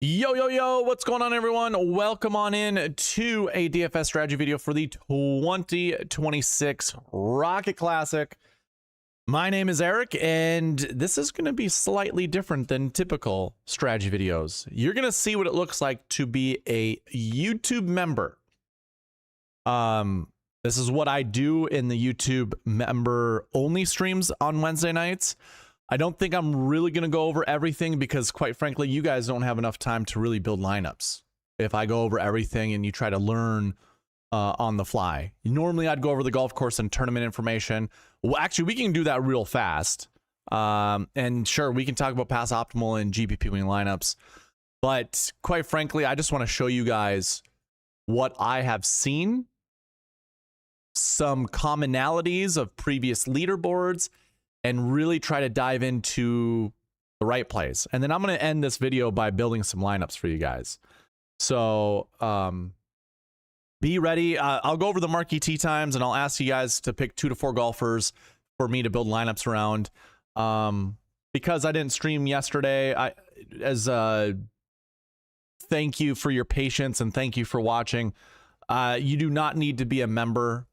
Yo, what's going on, everyone? Welcome on in to a DFS strategy video for the 2026 Rocket Classic. My name is Eric, and this is going to be slightly different than typical strategy videos. You're going to see what it looks like to be a YouTube member. This is what I do in the YouTube member-only streams on Wednesday nights. I don't think I'm really going to go over everything because, quite frankly, you guys don't have enough time to really build lineups. If I go over everything and you try to learn on the fly. Normally, I'd go over the golf course and tournament information. Well, actually, we can do that real fast. And sure, we can talk about pass optimal and GPP winning lineups. But quite frankly, I just want to show you guys what I have seen, some commonalities of previous leaderboards, and really try to dive into the right place. And then I'm going to end this video by building some lineups for you guys. So be ready. I'll go over the Marquee Tee Times, and I'll ask you guys to pick 2 to 4 golfers for me to build lineups around. Because I didn't stream yesterday, thank you for your patience and thank you for watching. You do not need to be a member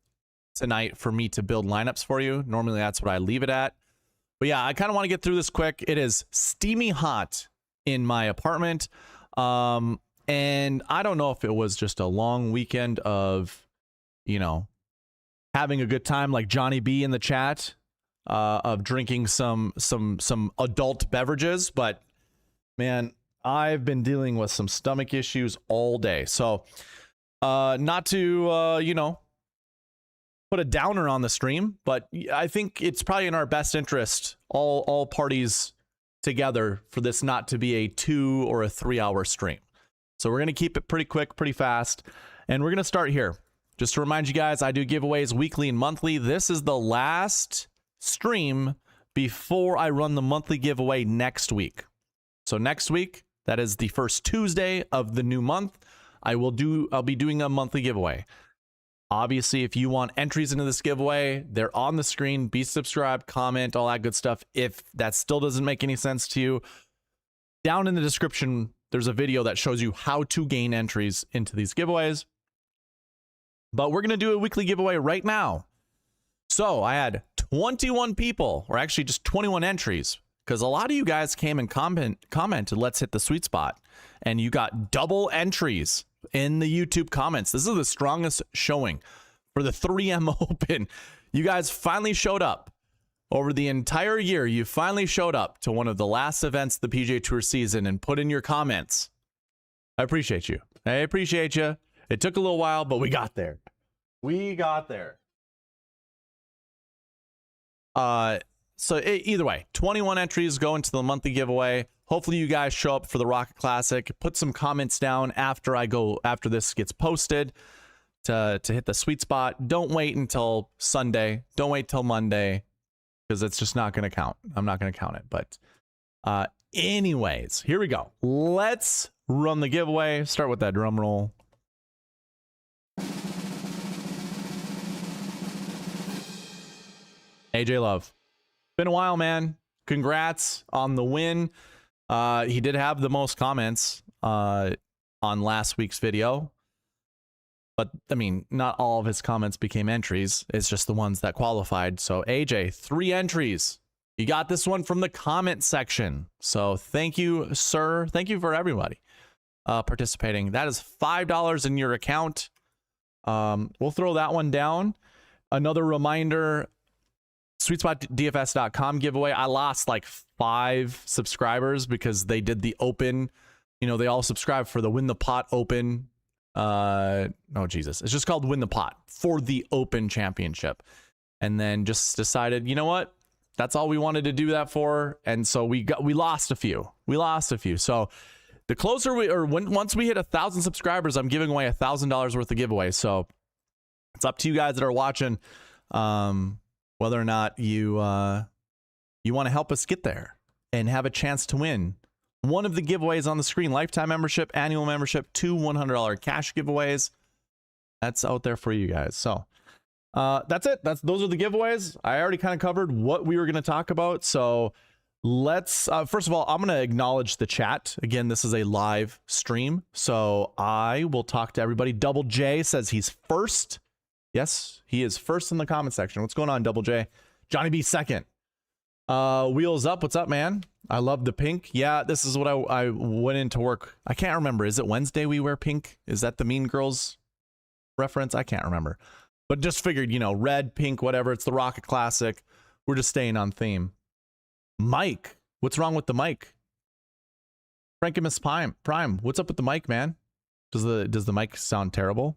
tonight for me to build lineups for you. Normally, that's what I leave it at. But yeah, I kind of want to get through this quick. It is steamy hot in my apartment. And I don't know if it was just a long weekend of, you know, having a good time like Johnny B in the chat, of drinking some adult beverages. But man, I've been dealing with some stomach issues all day. So not to, you know, put a downer on the stream, but I think it's probably in our best interest, all parties together, for this not to be a 2 or a 3 hour stream. So we're going to keep it pretty quick, pretty fast. And we're going to start here. Just to remind you guys, I do giveaways weekly and monthly. This is the last stream before I run the monthly giveaway next week. So next week, that is the first Tuesday of the new month, I'll be doing a monthly giveaway. Obviously, if you want entries into this giveaway, they're on the screen. Be subscribed, comment, all that good stuff. If that still doesn't make any sense to you, down in the description, there's a video that shows you how to gain entries into these giveaways. But we're going to do a weekly giveaway right now. So I had 21 people, or actually just 21 entries, because a lot of you guys came and commented, let's hit the sweet spot. And you got double entries in the YouTube comments. This is the strongest showing for the 3M Open. You guys finally showed up. Over the entire year, you finally showed up to one of the last events of the PGA Tour season and put in your comments. I appreciate you. I appreciate you. It took a little while, but we got there. We got there. Either way, 21 entries go into the monthly giveaway. Hopefully you guys show up for the Rocket Classic. Put some comments down after this gets posted to hit the sweet spot. Don't wait until Sunday. Don't wait till Monday, because it's just not going to count. I'm not going to count it. But anyways, here we go. Let's run the giveaway. Start with that drum roll. AJ Love. Been a while, man. Congrats on the win. He did have the most comments on last week's video, but I mean, not all of his comments became entries. It's just the ones that qualified. So AJ, 3 entries. You got this one from the comment section. So thank you, sir. Thank you for everybody participating. That is $5 in your account. We'll throw that one down. Another reminder, SweetSpotDFS.com giveaway. I lost like 5 subscribers because they did the open. You know, they all subscribed for the Win the Pot Open. Oh, Jesus. It's just called Win the Pot for the Open Championship. And then just decided, you know what? That's all we wanted to do that for. And so we lost a few. We lost a few. So the closer once we hit 1,000 subscribers, I'm giving away $1,000 worth of giveaway. So it's up to you guys that are watching. Whether or not you want to help us get there and have a chance to win one of the giveaways on the screen: lifetime membership, annual membership, 2 $100 cash giveaways. That's out there for you guys. So that's it. Those are the giveaways. I already kind of covered what we were going to talk about. So Let's, first of all, I'm going to acknowledge the chat. Again, this is a live stream, so I will talk to everybody. Double J says he's first. Yes, he is first in the comment section. What's going on, Double J? Johnny B second. Wheels up. What's up, man? I love the pink. Yeah, this is what I went into work. I can't remember. Is it Wednesday we wear pink? Is that the Mean Girls reference? I can't remember. But just figured, you know, red, pink, whatever. It's the Rocket Classic. We're just staying on theme. Mike, what's wrong with the mic? Frankimus Prime, what's up with the mic, man? Does the mic sound terrible?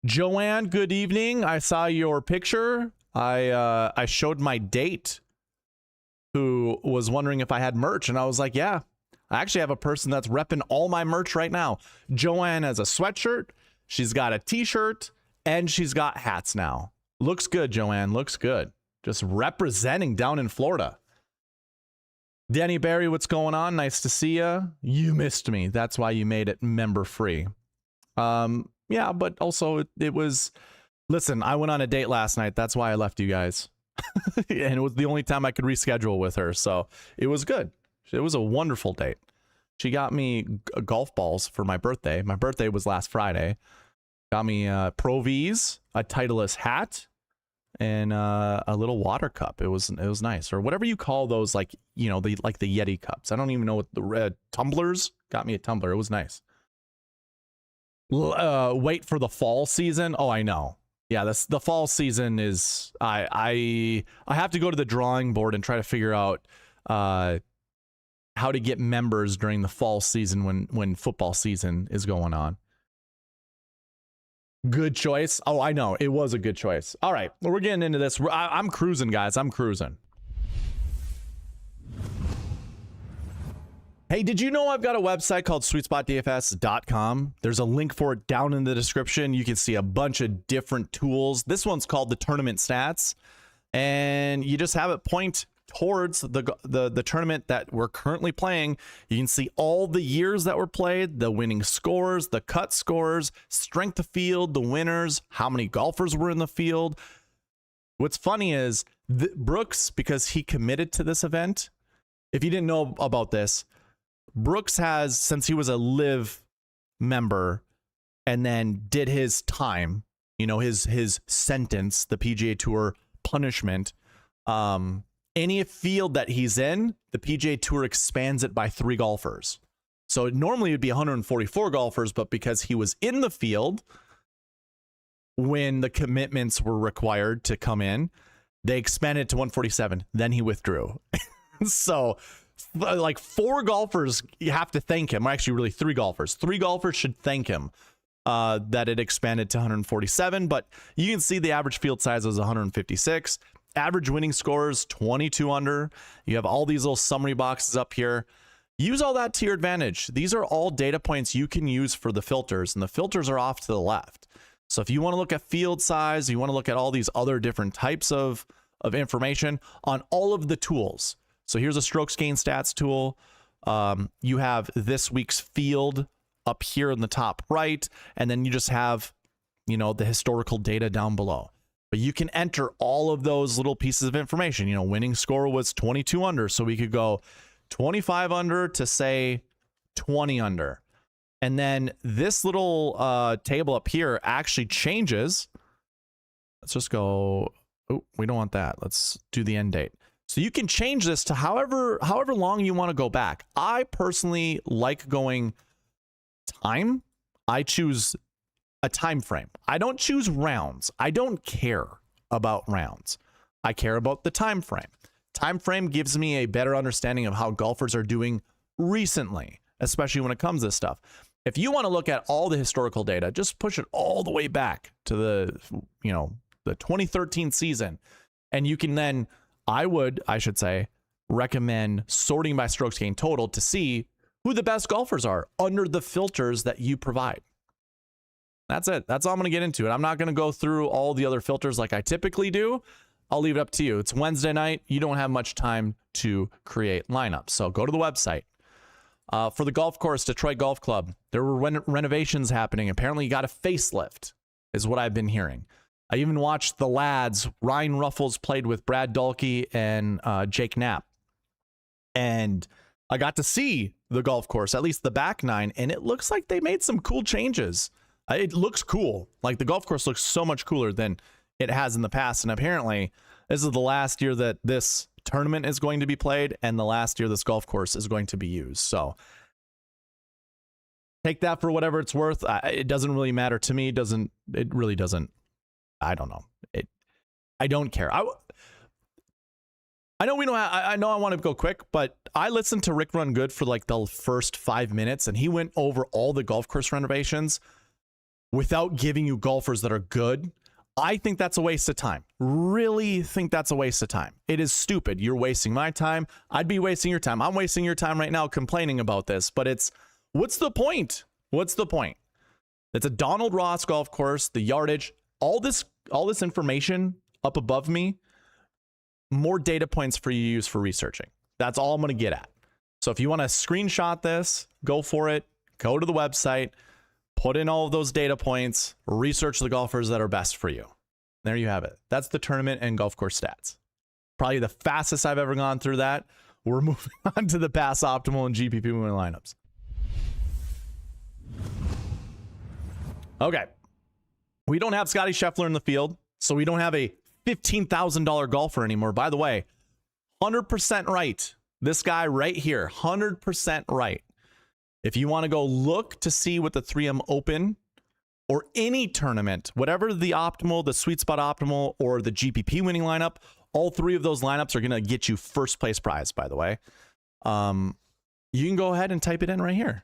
Joanne, good evening. I saw your picture. I showed my date who was wondering if I had merch, and I was like, yeah. I actually have a person that's repping all my merch right now. Joanne has a sweatshirt, she's got a t-shirt, and she's got hats now. Looks good, Joanne, looks good. Just representing down in Florida. Danny Barry, what's going on? Nice to see you. You missed me. That's why you made it member free. Yeah, but also it was, listen, I went on a date last night. That's why I left you guys. And it was the only time I could reschedule with her. So it was good. It was a wonderful date. She got me golf balls for my birthday. My birthday was last Friday. Got me Pro V's, a Titleist hat, and a little water cup. It was nice, or whatever you call those, like, you know, the Yeti cups. I don't even know what the red tumblers. Got me a tumbler. It was nice. Wait for the fall season. Oh, I know. Yeah, the fall season is. I have to go to the drawing board and try to figure out how to get members during the fall season when football season is going on. Good choice. Oh, I know. It was a good choice. All right. Well, we're getting into this. I'm cruising, guys. I'm cruising. Hey, did you know I've got a website called SweetSpotDFS.com? There's a link for it down in the description. You can see a bunch of different tools. This one's called the Tournament Stats. And you just have it point towards the tournament that we're currently playing. You can see all the years that were played, the winning scores, the cut scores, strength of field, the winners, how many golfers were in the field. What's funny is Brooks, because he committed to this event, if you didn't know about this, Brooks has, since he was a live member and then did his time, you know, his sentence, the PGA Tour punishment, any field that he's in, the PGA Tour expands it by 3 golfers. So normally it would be 144 golfers, but because he was in the field when the commitments were required to come in, they expanded it to 147. Then he withdrew. So like 4 golfers, you have to thank him. Actually, really 3 golfers. 3 golfers should thank him that it expanded to 147. But you can see the average field size was 156. Average winning scores, 22 under. You have all these little summary boxes up here. Use all that to your advantage. These are all data points you can use for the filters, and the filters are off to the left. So if you want to look at field size, you want to look at all these other different types of information on all of the tools. So here's a strokes gain stats tool. You have this week's field up here in the top right, and then you just have, you know, the historical data down below. But you can enter all of those little pieces of information. You know, winning score was 22 under, so we could go 25 under to say 20 under. And then this little table up here actually changes. Let's just go, oh, we don't want that. Let's do the end date. So you can change this to however long you want to go back. I personally like going time. I choose a time frame. I don't choose rounds. I don't care about rounds. I care about the time frame. Time frame gives me a better understanding of how golfers are doing recently, especially when it comes to this stuff. If you want to look at all the historical data, just push it all the way back to the 2013 season, and you can then, I should say, recommend sorting by strokes gained total to see who the best golfers are under the filters that you provide. That's it. That's all I'm going to get into it. I'm not going to go through all the other filters like I typically do. I'll leave it up to you. It's Wednesday night. You don't have much time to create lineups. So go to the website. For the golf course, Detroit Golf Club, there were renovations happening. Apparently you got a facelift is what I've been hearing. I even watched the lads. Ryan Ruffles played with Brad Dalkey and Jake Knapp. And I got to see the golf course, at least the back nine, and it looks like they made some cool changes. It looks cool. Like the golf course looks so much cooler than it has in the past. And apparently this is the last year that this tournament is going to be played and the last year this golf course is going to be used. So take that for whatever it's worth. It doesn't really matter to me. It really doesn't. I don't know. I don't care. I know we don't. I know I want to go quick, but I listened to Rick Run Good for like the first 5 minutes, and he went over all the golf course renovations without giving you golfers that are good. I think that's a waste of time. Really think that's a waste of time. It is stupid. You're wasting my time. I'd be wasting your time. I'm wasting your time right now complaining about this, but what's the point? What's the point? It's a Donald Ross golf course, the yardage, all this information up above me, more data points for you to use for researching. That's all I'm going to get at. So if you want to screenshot this, go for it. Go to the website, put in all of those data points, research the golfers that are best for you. There you have it. That's the tournament and golf course stats. Probably the fastest I've ever gone through that. We're moving on to the pass optimal and GPP winning lineups. Okay. We don't have Scotty Scheffler in the field, so we don't have a $15,000 golfer anymore. By the way, 100% right. This guy right here, 100% right. If you want to go look to see what the 3M Open or any tournament, whatever the optimal, the sweet spot optimal, or the GPP winning lineup, all three of those lineups are going to get you first place prize, by the way. You can go ahead and type it in right here.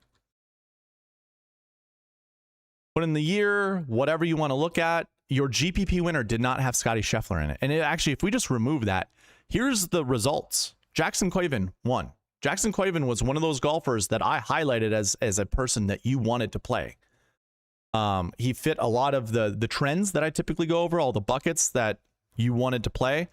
Put in the year, whatever you want to look at. Your GPP winner did not have Scotty Scheffler in it. And actually, if we just remove that, here's the results. Jackson Quaven won. Jackson Quaven was one of those golfers that I highlighted as a person that you wanted to play. He fit a lot of the trends that I typically go over, all the buckets that you wanted to play.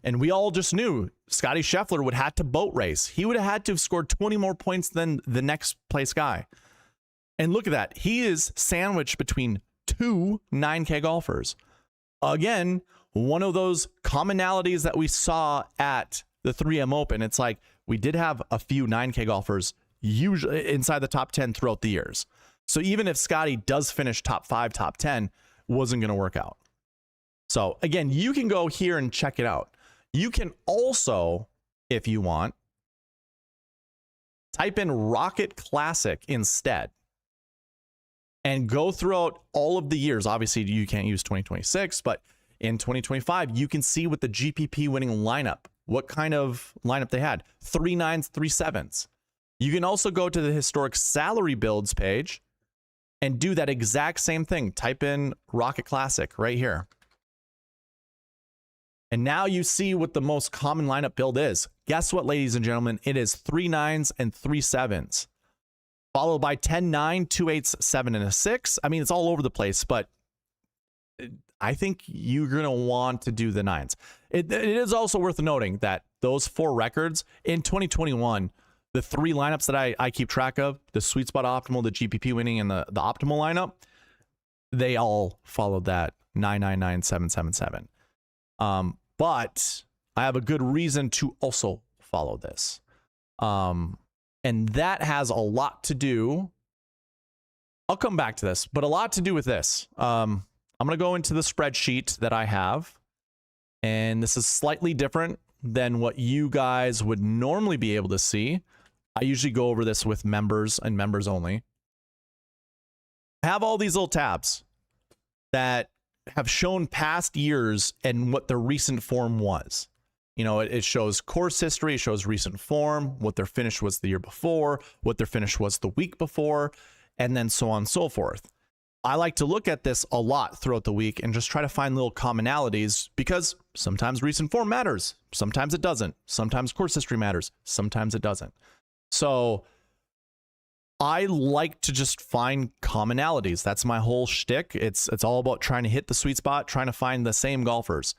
And we all just knew Scotty Scheffler would have to boat race. He would have had to have scored 20 more points than the next place guy. And look at that. He is sandwiched between two 9K golfers. Again, one of those commonalities that we saw at the 3M Open. It's like we did have a few 9K golfers usually inside the top 10 throughout the years. So even if Scotty does finish top 5, top 10, wasn't going to work out. So again, you can go here and check it out. You can also, if you want, type in Rocket Classic instead and go throughout all of the years. Obviously, you can't use 2026, but in 2025, you can see what the GPP winning lineup, what kind of lineup they had. 3 9s, 3 7s. You can also go to the historic salary builds page and do that exact same thing. Type in Rocket Classic right here. And now you see what the most common lineup build is. Guess what, ladies and gentlemen? It is 3 9s and 3 7s. Followed by 10 9, 2 8s, 7 and a 6. I mean, it's all over the place, but I think you're going to want to do the 9s. It is also worth noting that those 4 records in 2021, the 3 lineups that I keep track of, the Sweet Spot Optimal, the GPP winning, and the Optimal lineup, they all followed that 9 9 9 7 7 7. But I have a good reason to also follow this. And that has a lot to do. I'll come back to this, but a lot to do with this. I'm going to go into the spreadsheet that I have. And this is slightly different than what you guys would normally be able to see. I usually go over this with members and members only. I have all these little tabs that have shown past years and what their recent form was. You know, it shows course history, it shows recent form, what their finish was the year before, what their finish was the week before, and then so on and so forth. I like to look at this a lot throughout the week and just try to find little commonalities because sometimes recent form matters, sometimes it doesn't, sometimes course history matters, sometimes it doesn't. So I like to just find commonalities. That's my whole shtick. It's all about trying to hit the sweet spot, trying to find the same golfers.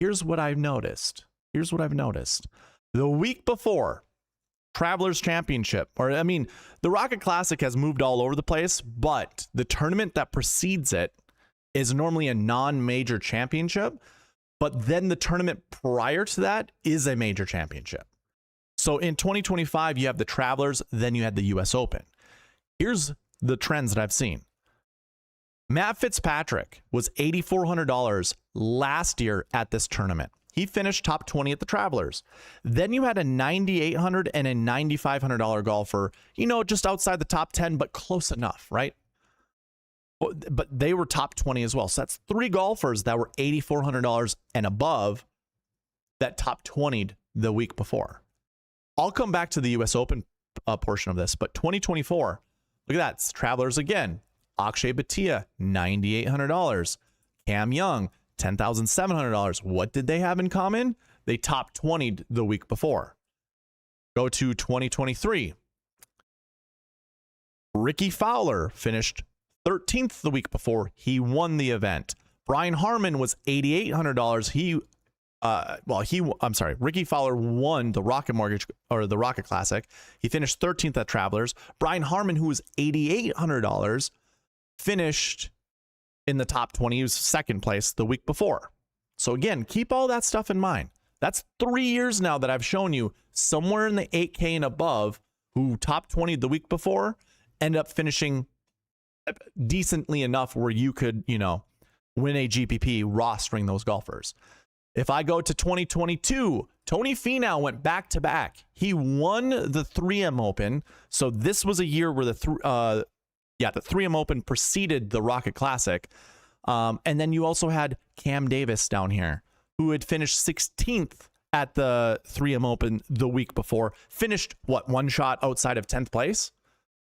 Here's what I've noticed. The week before Travelers Championship, the Rocket Classic has moved all over the place, but the tournament that precedes it is normally a non-major championship, but then the tournament prior to that is a major championship. So in 2025, you have the Travelers, then you had the US Open. Here's the trends that I've seen. Matt Fitzpatrick was $8,400 last year at this tournament. He finished top 20 at the Travelers. Then you had a $9,800 and a $9,500 golfer, you know, just outside the top 10, but close enough, right? But they were top 20 as well. So that's 3 golfers that were $8,400 and above that top 20'd the week before. I'll come back to the US Open portion of this, but 2024, look at that. It's Travelers again. Akshay Bhatia, $9,800. Cam Young, $10,700. What did they have in common? They top 20'd the week before. Go to 2023. Ricky Fowler finished 13th the week before. He won the event. Brian Harman was $8,800. Ricky Fowler won the Rocket Mortgage or the Rocket Classic. He finished 13th at Travelers. Brian Harman, who was $8,800, finished in the top 20. He was second place the week before. So again, keep all that stuff in mind. That's 3 years now that I've shown you somewhere in the 8K and above who top 20 the week before end up finishing decently enough where you could, you know, win a GPP rostering those golfers. If I go to 2022, Tony Finau went back to back. He won the 3M Open. So this was a year where the 3M Open preceded the Rocket Classic. And then you also had Cam Davis down here, who had finished 16th at the 3M Open the week before. Finished, what, one shot outside of 10th place?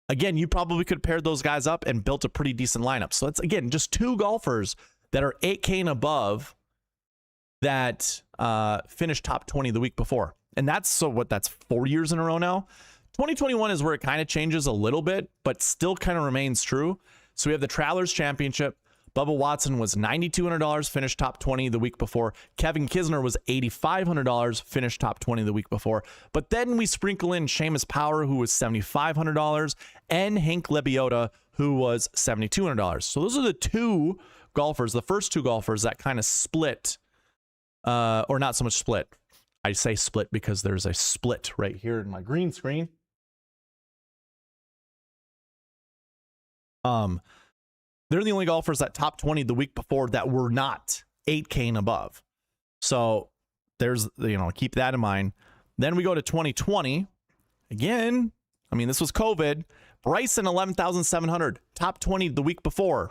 Again, you probably could pair those guys up and built a pretty decent lineup. So it's, again, just 2 golfers that are 8K and above that finished top 20 the week before. And that's, that's 4 years in a row now. 2021 is where it kind of changes a little bit, but still kind of remains true. So we have the Travelers Championship. Bubba Watson was $9,200, finished top 20 the week before. Kevin Kisner was $8,500, finished top 20 the week before. But then we sprinkle in Seamus Power, who was $7,500, and Hank Lebioda, who was $7,200. So those are the 2 golfers, the first 2 golfers that kind of split, or not so much split. I say split because there's a split right here in my green screen. They're the only golfers that top 20 the week before that were not 8K and above. So there's, you know, keep that in mind. Then we go to 2020. Again, I mean, this was COVID. Bryson, 11,700, top 20 the week before.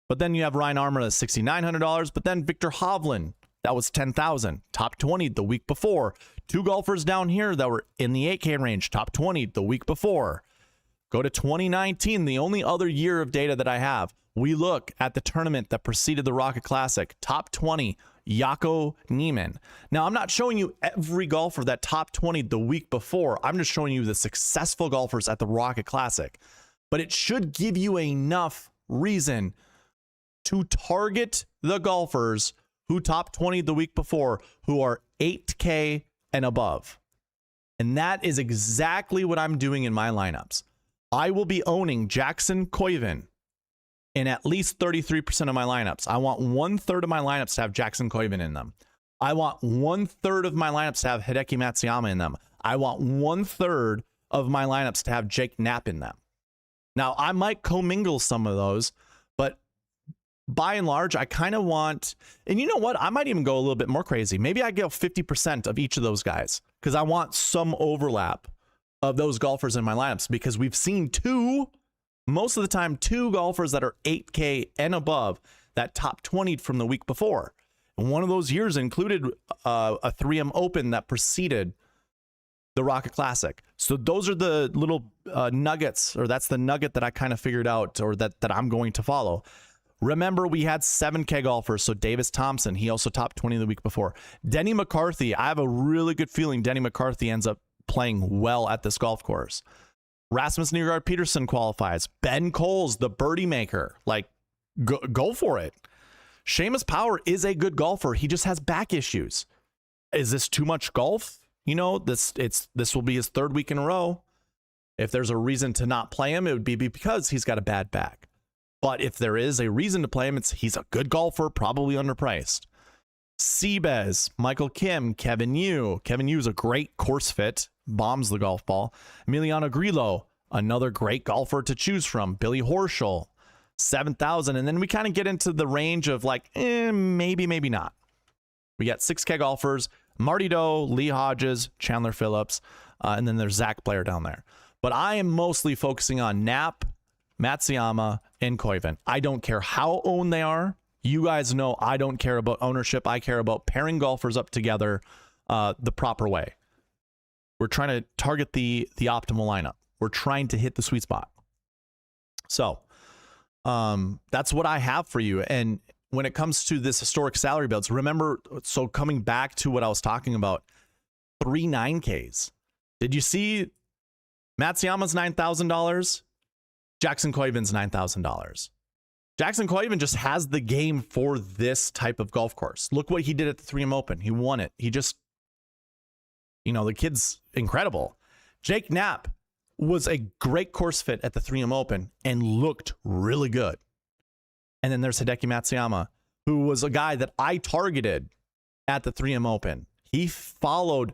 But then you have Ryan Armour at $6,900. But then Victor Hovland, that was 10,000, top 20 the week before. 2 golfers down here that were in the 8K range, top 20 the week before. Go to 2019, the only other year of data that I have. We look at the tournament that preceded the Rocket Classic, top 20, Jaco Niemann. Now, I'm not showing you every golfer that top 20 the week before. I'm just showing you the successful golfers at the Rocket Classic. But it should give you enough reason to target the golfers who top 20 the week before, who are 8K and above. And that is exactly what I'm doing in my lineups. I will be owning Jackson Koivin in at least 33% of my lineups. I want 1/3 of my lineups to have Jackson Koivin in them. I want 1/3 of my lineups to have Hideki Matsuyama in them. I want 1/3 of my lineups to have Jake Knapp in them. Now, I might commingle some of those, but by and large, I kind of want, and you know what? I might even go a little bit more crazy. Maybe I go 50% of each of those guys because I want some overlap of those golfers in my lineups, because we've seen most of the time, 2 golfers that are 8K and above that top 20 from the week before. And one of those years included a 3M Open that preceded the Rocket Classic. So those are the little nuggets, or that's the nugget that I kind of figured out, or that I'm going to follow. Remember, we had 7K golfers. So Davis Thompson, he also top 20 the week before. Denny McCarthy, I have a really good feeling Denny McCarthy ends up playing well at this golf course. Rasmus Nygaard Peterson qualifies. Ben Coles, the birdie maker, like go for it. Seamus Power is a good golfer. He just has back issues. Is this too much golf? You know, this will be his 3rd week in a row. If there's a reason to not play him, it would be because he's got a bad back. But if there is a reason to play him, he's a good golfer, probably underpriced. Seabez, Michael Kim, Kevin Yu. Kevin Yu is a great course fit, bombs the golf ball. Emiliano Grillo, another great golfer to choose from. Billy Horschel, 7,000. And then we kind of get into the range of like, maybe, maybe not. We got 6K golfers, Marty Doe, Lee Hodges, Chandler Phillips, and then there's Zach Blair down there. But I am mostly focusing on Knapp, Matsuyama, and Koiven. I don't care how owned they are. You guys know I don't care about ownership. I care about pairing golfers up together the proper way. We're trying to target the optimal lineup. We're trying to hit the sweet spot. So that's what I have for you. And when it comes to this historic salary builds, remember, so coming back to what I was talking about, 3 9Ks. Did you see Matsuyama's $9,000? Jackson Koiven's $9,000. Jackson Koiven just has the game for this type of golf course. Look what he did at the 3M Open. He won it. He just, the kid's incredible. Jake Knapp was a great course fit at the 3M Open and looked really good. And then there's Hideki Matsuyama, who was a guy that I targeted at the 3M Open. He followed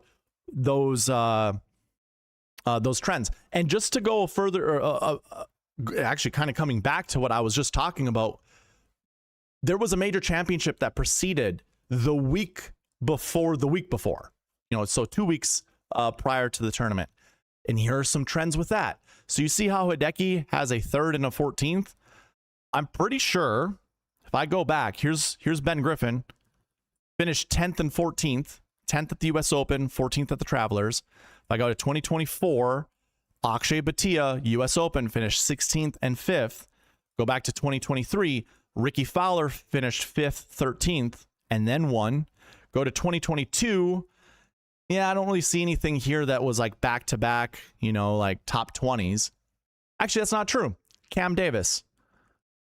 those trends. And just to go further, actually kind of coming back to what I was just talking about, there was a major championship that preceded the week before the week before, so 2 weeks prior to the tournament. And here are some trends with that. So you see how Hideki has a 3rd and a 14th. I'm pretty sure if I go back, here's Ben Griffin, finished 10th and 14th, 10th at the US Open, 14th at the Travelers. If I go to 2024, Akshay Bhatia, US Open, finished 16th and 5th. Go back to 2023, Ricky Fowler finished 5th, 13th, and then won. Go to 2022, I don't really see anything here that was like back-to-back, like top 20s. Actually, that's not true. Cam Davis,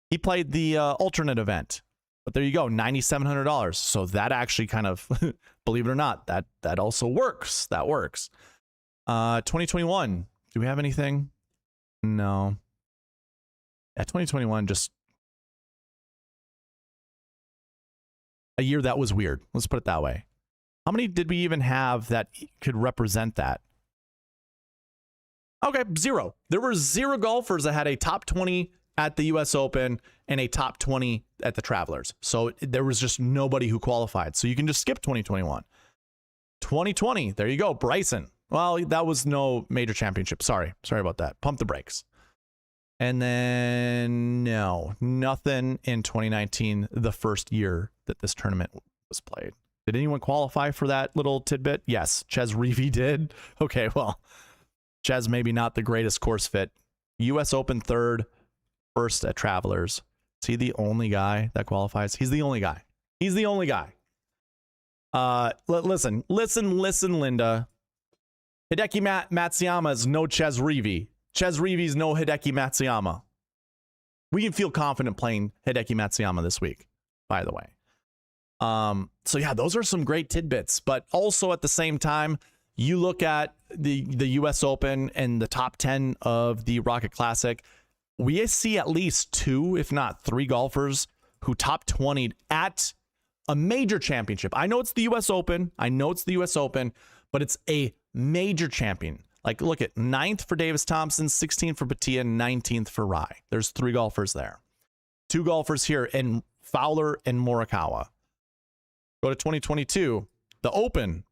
he played the alternate event. But there you go, $9,700. So that actually kind of, believe it or not, that also works. That works. 2021. Do we have anything? No. Yeah, 2021, just a year that was weird. Let's put it that way. How many did we even have that could represent that? Okay, 0. There were 0 golfers that had a top 20 at the US Open and a top 20 at the Travelers. So there was just nobody who qualified. So you can just skip 2021. 2020, there you go, Bryson. Well, that was no major championship. Sorry about that. Pump the brakes. And then, no, nothing in 2019, the first year that this tournament was played. Did anyone qualify for that little tidbit? Yes, Ches Reavie did. Okay, well, Ches maybe not the greatest course fit. US Open 3rd, 1st at Travelers. Is he the only guy that qualifies? He's the only guy. He's the only guy. Listen, Linda. Hideki Matsuyama is no Ches Reavie. Ches Reavie's no Hideki Matsuyama. We can feel confident playing Hideki Matsuyama this week, by the way. So yeah, those are some great tidbits. But also at the same time, you look at the US Open and the top 10 of the Rocket Classic, we see at least 2, if not 3 golfers who top 20 at a major championship. I know it's the US Open. But it's a major champion. Like, look at 9th for Davis Thompson, 16th for Bhatia, 19th for Rai. There's 3 golfers there. 2 golfers here in Fowler and Morikawa. Go to 2022, the Open,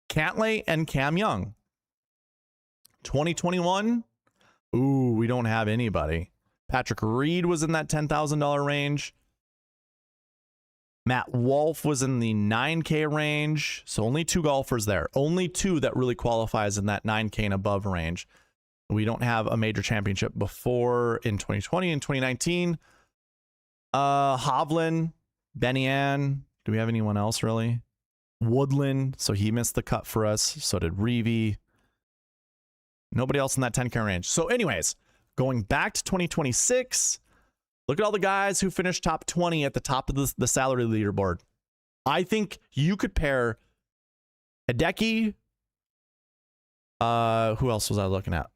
Cantlay and Cam Young. 2021, we don't have anybody. Patrick Reed was in that $10,000 range. Matt Wolff was in the 9K range. So only 2 golfers there. Only 2 that really qualifies in that 9K and above range. We don't have a major championship before in 2020 and 2019. Hovland, Benny Ann. Do we have anyone else really? Woodland. So he missed the cut for us. So did Reavie. Nobody else in that 10K range. So anyways, going back to 2026, look at all the guys who finished top 20 at the top of the salary leaderboard. I think you could pair Hideki. Who else was I looking at?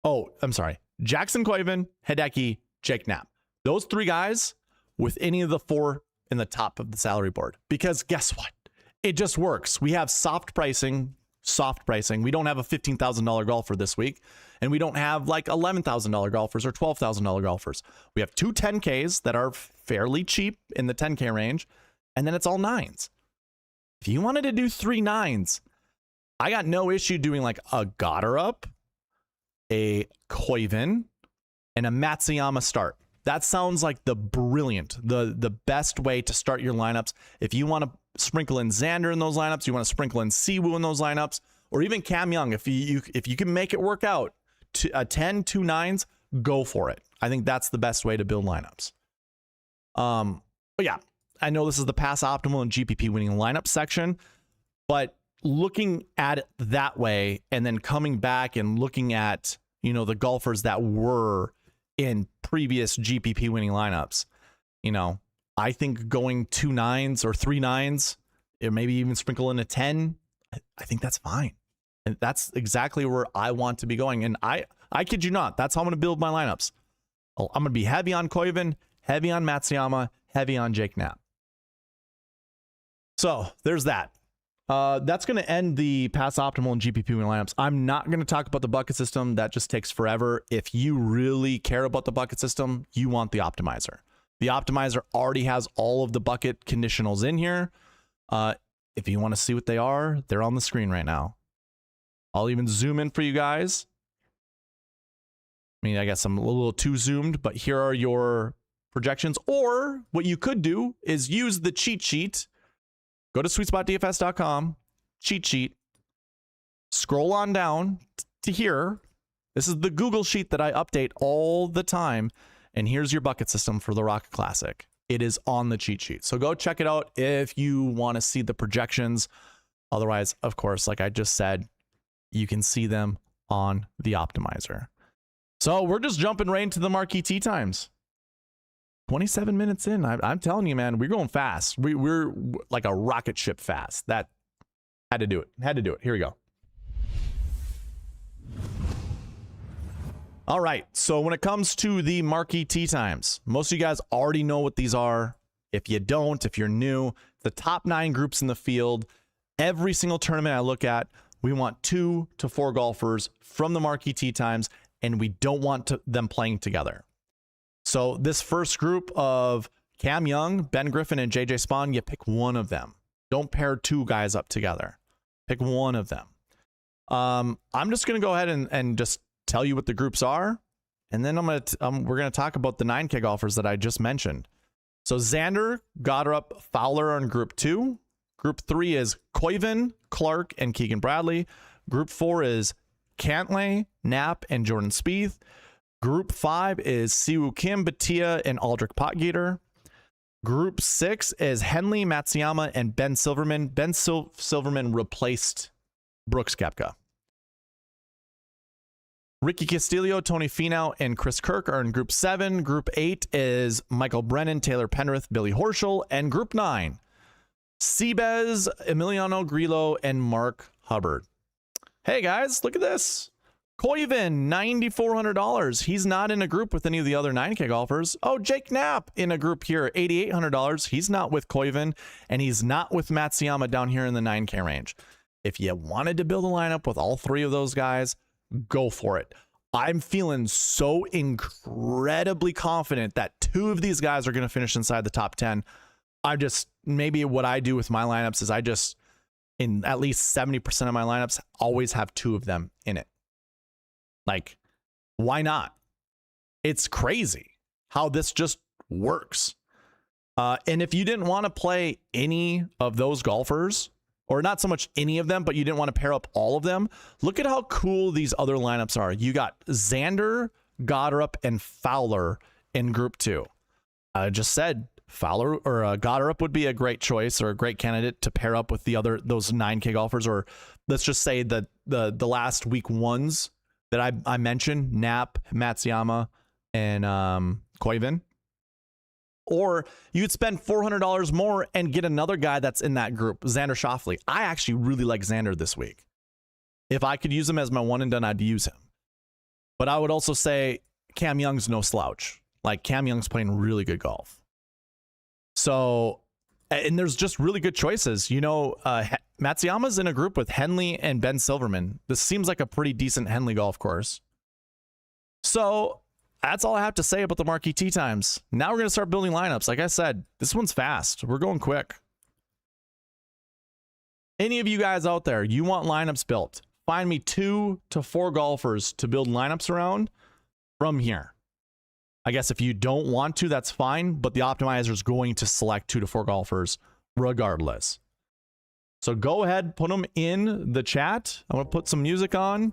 Oh, I'm sorry. Jackson Koivin, Hideki, Jake Knapp. Those 3 guys with any of the 4 in the top of the salary board. Because guess what? It just works. We have soft pricing. We don't have a $15,000 golfer this week. And we don't have like $11,000 golfers or $12,000 golfers. We have 2 10Ks that are fairly cheap in the 10K range. And then it's all 9s. If you wanted to do 3 9s, I got no issue doing like a Goddard, a Koivin, and a Matsuyama start. That sounds like the best way to start your lineups. If you want to sprinkle in Xander in those lineups, you want to sprinkle in Siwoo in those lineups, or even Cam Young, if you can make it work out, a 10, 2 9s, go for it. I think that's the best way to build lineups. But yeah, I know this is the pass optimal and GPP winning lineup section, but looking at it that way and then coming back and looking at, you know, the golfers that were in previous GPP winning lineups, you know, I think going 2 9s or 3 9s, or maybe even sprinkle in a 10, I think that's fine. And that's exactly where I want to be going. And I kid you not, that's how I'm going to build my lineups. I'm going to be heavy on Koivin, heavy on Matsuyama, heavy on Jake Knapp. So there's that. That's going to end the pass optimal and GPP winning lineups. I'm not going to talk about the bucket system. That just takes forever. If you really care about the bucket system, you want the optimizer. The optimizer already has all of the bucket conditionals in here. If you want to see what they are, they're on the screen right now. I'll even zoom in for you guys. I mean, I guess I'm a little too zoomed, but here are your projections. Or what you could do is use the cheat sheet. Go to SweetSpotDFS.com, cheat sheet, scroll on down to here. This is the Google sheet that I update all the time. And here's your bucket system for the Rocket Classic. It is on the cheat sheet. So go check it out if you want to see the projections. Otherwise, of course, like I just said, you can see them on the optimizer. So we're just jumping right into the Marquee Tee Times. 27 minutes in, I'm telling you, man, we're going fast. We're like a rocket ship fast. That had to do it. Here we go. All right. So when it comes to the Marquee Tee Times, most of you guys already know what these are. If you don't, if you're new, the top 9 groups in the field, every single tournament I look at, we want 2 to 4 golfers from the Marquee Tee Times, and we don't want them playing together. So this first group of Cam Young, Ben Griffin, and JJ Spawn, you pick one of them. Don't pair 2 guys up together. Pick one of them. I'm just going to go ahead and just tell you what the groups are, and then we're going to talk about the 9K golfers that I just mentioned. So Xander, Goddard, Fowler in Group 2. Group 3 is Koivin, Clark, and Keegan Bradley. Group 4 is Cantlay, Knapp, and Jordan Spieth. Group 5 is Siwoo Kim, Bhatia, and Aldrich Potgieter. Group 6 is Henley, Matsuyama, and Ben Silverman. Ben Silverman replaced Brooks Koepka. Ricky Castillo, Tony Finau, and Chris Kirk are in Group 7. Group 8 is Michael Brennan, Taylor Penrith, Billy Horschel. And Group 9, Seabez, Emiliano Grillo, and Mark Hubbard. Hey, guys, look at this. Koivin, $9,400. He's not in a group with any of the other 9K golfers. Oh, Jake Knapp in a group here, $8,800. He's not with Koivin, and he's not with Matsuyama down here in the 9K range. If you wanted to build a lineup with all 3 of those guys, go for it. I'm feeling so incredibly confident that 2 of these guys are going to finish inside the top 10. Maybe what I do with my lineups is in at least 70% of my lineups, always have 2 of them in it. Like, why not? It's crazy how this just works. And if you didn't want to play any of those golfers, or not so much any of them, but you didn't want to pair up all of them, look at how cool these other lineups are. You got Xander, Goddard, and Fowler in Group 2. I just said Fowler or Goddard would be a great choice or a great candidate to pair up with those 9K golfers, or let's just say the last week ones that I mentioned, Knapp, Matsuyama, and Koivin. Or you'd spend $400 more and get another guy that's in that group, Xander Schauffele. I actually really like Xander this week. If I could use him as my one and done, I'd use him. But I would also say Cam Young's no slouch. Like, Cam Young's playing really good golf. So, and there's just really good choices. You know, Matsuyama's in a group with Henley and Ben Silverman. This seems like a pretty decent Henley golf course. So that's all I have to say about the Marquee Tee Times. Now we're going to start building lineups. Like I said, this one's fast. We're going quick. Any of you guys out there, you want lineups built, find me 2 to 4 golfers to build lineups around from here. I guess if you don't want to, that's fine, but the optimizer is going to select 2 to 4 golfers regardless. So go ahead, put them in the chat. I'm going to put some music on,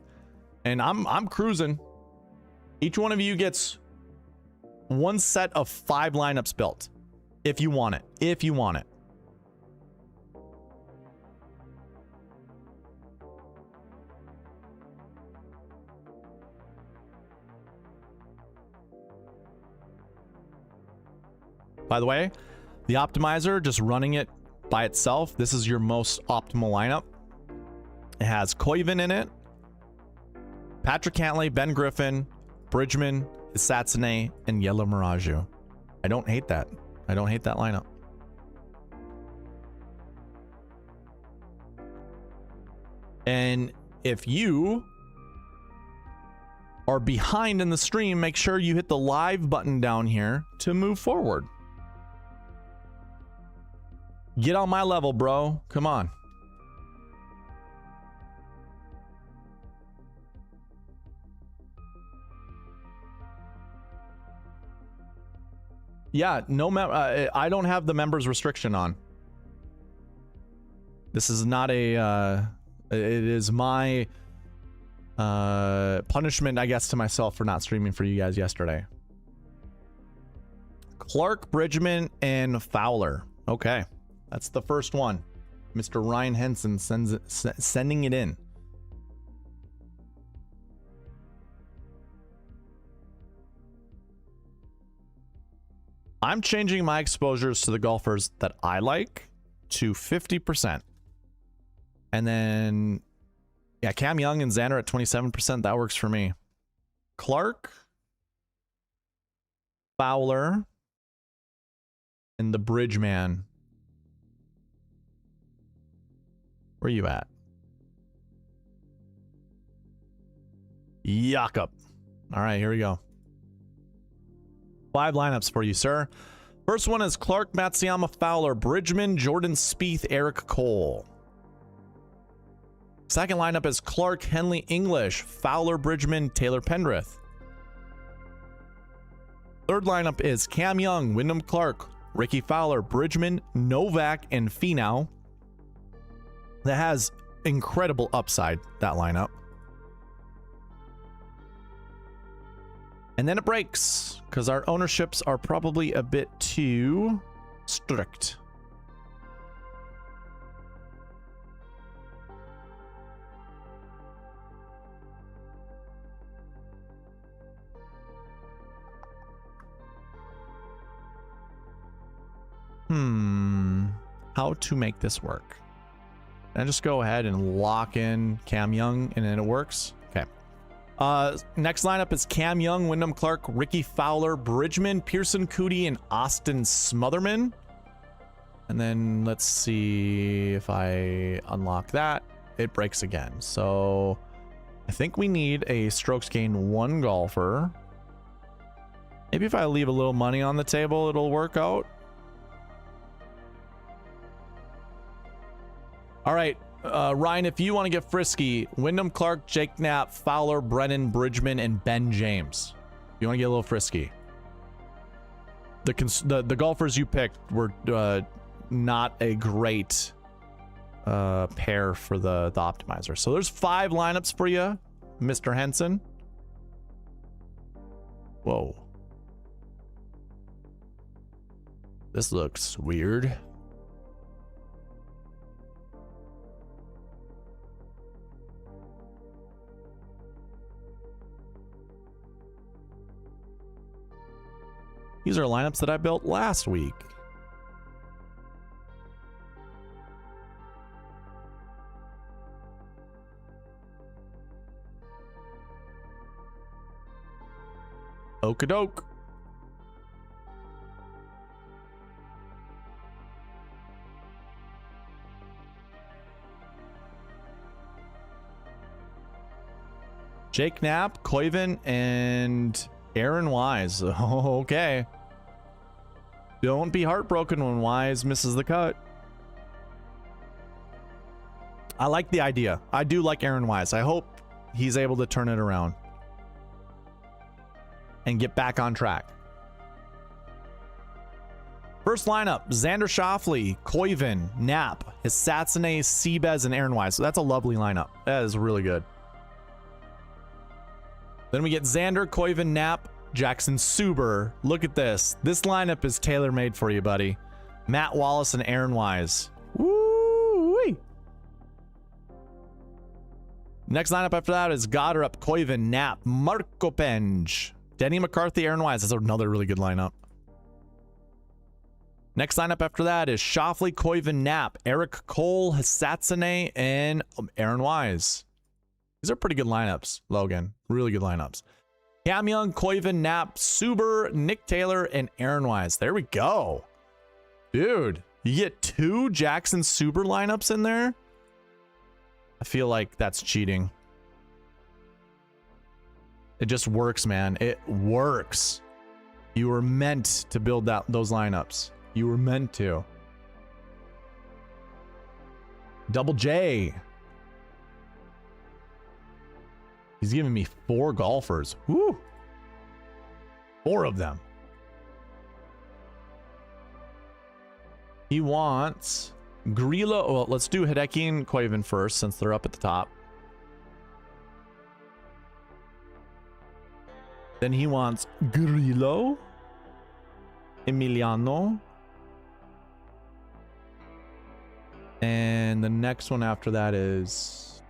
and I'm cruising. Each one of you gets 1 set of 5 lineups built. If you want it. If you want it. By the way, the optimizer, just running it by itself, this is your most optimal lineup. It has Koiven in it, Patrick Cantlay, Ben Griffin, Bridgman, Satsune, and Yellow Miraju. I don't hate that. I don't hate that lineup. And if you are behind in the stream, make sure you hit the live button down here to move forward. Get on my level, bro. Come on. Yeah, no, I don't have the members restriction on. This is not a, it is my punishment, I guess, to myself for not streaming for you guys yesterday. Clark, Bridgman, and Fowler. Okay, that's the first one. Mr. Ryan Henson sending it in. I'm changing my exposures to the golfers that I like to 50%. And then, yeah, Cam Young and Xander at 27%. That works for me. Clark, Fowler, and the Bridgeman. Where are you at? Jakob. All right, here we go. 5 lineups for you, sir. First one is Clark, Matsuyama, Fowler, Bridgman, Jordan Spieth, Eric Cole. Second lineup is Clark, Henley, English, Fowler, Bridgman, Taylor Pendrith. Third lineup is Cam Young, Wyndham Clark, Ricky Fowler, Bridgman, Novak, and Finau. That has incredible upside, that lineup. And then it breaks because our ownerships are probably a bit too strict. How to make this work? And just go ahead and lock in Cam Young, and then it works. Okay. Next lineup is Cam Young, Wyndham Clark, Ricky Fowler, Bridgman, Pearson Cootie, and Austin Smotherman. And then let's see if I unlock that. It breaks again. So I think we need a strokes gain 1 golfer. Maybe if I leave a little money on the table, it'll work out. All right, Ryan, if you want to get frisky, Wyndham Clark, Jake Knapp, Fowler, Brennan, Bridgman, and Ben James. You want to get a little frisky. The golfers you picked were not a great pair for the optimizer. So there's 5 lineups for you, Mr. Henson. Whoa. This looks weird. These are lineups that I built last week. Okadoke. Jake Knapp, Koiven, and Aaron Wise. Oh, okay. Don't be heartbroken when Wise misses the cut. I like the idea. I do like Aaron Wise. I hope he's able to turn it around and get back on track. First lineup, Xander Schauffele, Koiven, Knapp, Hisatsune, Seabez, and Aaron Wise. So that's a lovely lineup. That is really good. Then we get Xander, Koiven, Knapp, Jackson Suber. Look at this. This lineup is tailor-made for you, buddy. Matt Wallace and Aaron Wise. Woo-wee. Next lineup after that is Goddard, Koiven, Knapp, Marco Penge, Denny McCarthy, Aaron Wise. That's another really good lineup. Next lineup after that is Schauffele, Koiven, Knapp, Eric Cole, Hisatsune, and Aaron Wise. These are pretty good lineups, Logan. Really good lineups. Cam Young, Koiven, Knapp, Suber, Nick Taylor, and Aaron Wise. There we go. Dude, you get 2 Jackson Suber lineups in there? I feel like that's cheating. It just works, man. It works. You were meant to build those lineups. You were meant to. Double J. He's giving me 4 golfers. Woo! 4 of them. He wants Grillo. Well, let's do Hideki and Koiven first since they're up at the top. Then he wants Grillo, Emiliano, and the next one after that is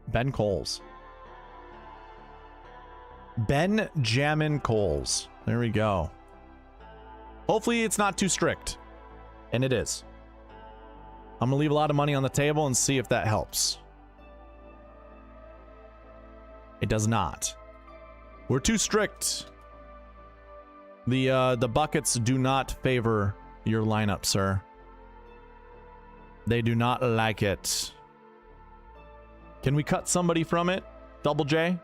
Ben Coles. Benjamin Coles. There we go. Hopefully it's not too strict. And it is. I'm going to leave a lot of money on the table and see if that helps. It does not. We're too strict. The buckets do not favor your lineup, sir. They do not like it. Can we cut somebody from it? Double J?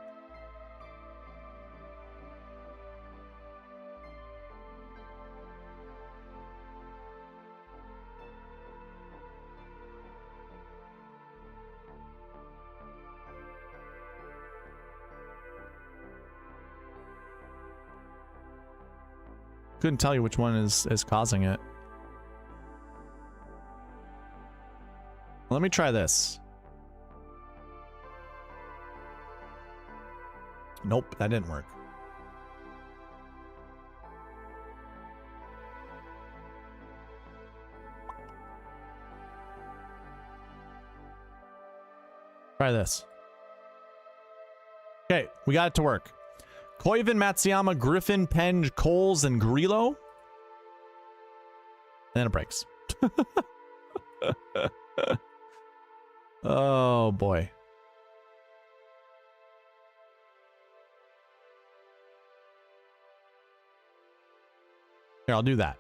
Couldn't tell you which one is causing it. Let me try this. Nope, that didn't work. Try this. Okay, we got it to work. Koiven, Matsuyama, Griffin, Penge, Coles, and Grillo. And then it breaks. Oh, boy. Here, I'll do that.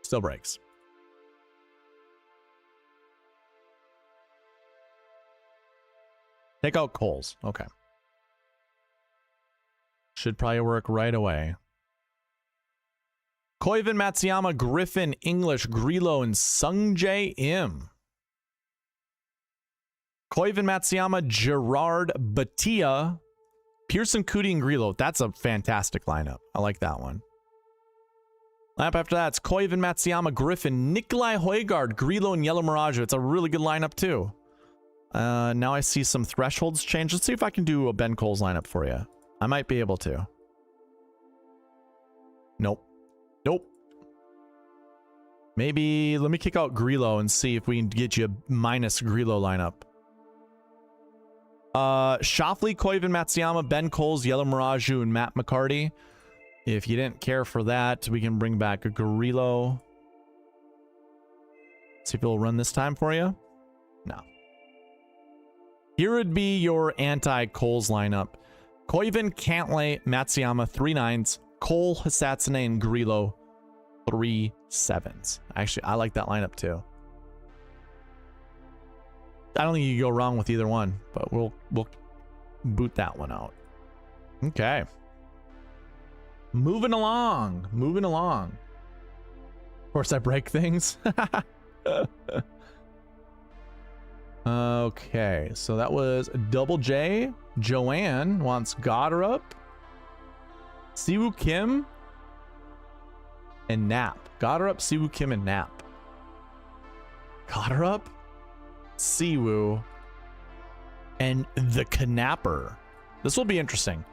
Still breaks. Take out Coles. Okay. Should probably work right away. Koiven, Matsuyama, Griffin, English, Grillo, and Sungjae Im. Koiven, Matsuyama, Gerard, Batia, Pearson, Cootie, and Grillo. That's a fantastic lineup. I like that one. Lineup after that, it's Koiven, Matsuyama, Griffin, Nikolai Højgaard, Grillo, and Yellow Mirage. It's a really good lineup too. Now I see some thresholds change. Let's see if I can do a Ben Coles lineup for you. I might be able to. Nope. Nope. Maybe let me kick out Grillo and see if we can get you a minus Grillo lineup. Schauffele, Koiven, Matsuyama, Ben Coles, Yellow Mirage, and Matt McCarty. If you didn't care for that, we can bring back a Grillo. See if it'll run this time for you. No. Here would be your anti-Coles lineup. Koiven, Cantlay, Matsuyama, 3 9s. Cole, Hisatsune, and Grillo, 3 7s. Actually, I like that lineup too. I don't think you can go wrong with either one, but we'll boot that one out. Okay. Moving along. Moving along. Of course, I break things. Okay, so that was Double J. Joanne wants Goddard, Siwoo Kim, and Nap. Goddard, Siwoo Kim, and Nap. Goddard, Siwoo, and the Knapper. This will be interesting.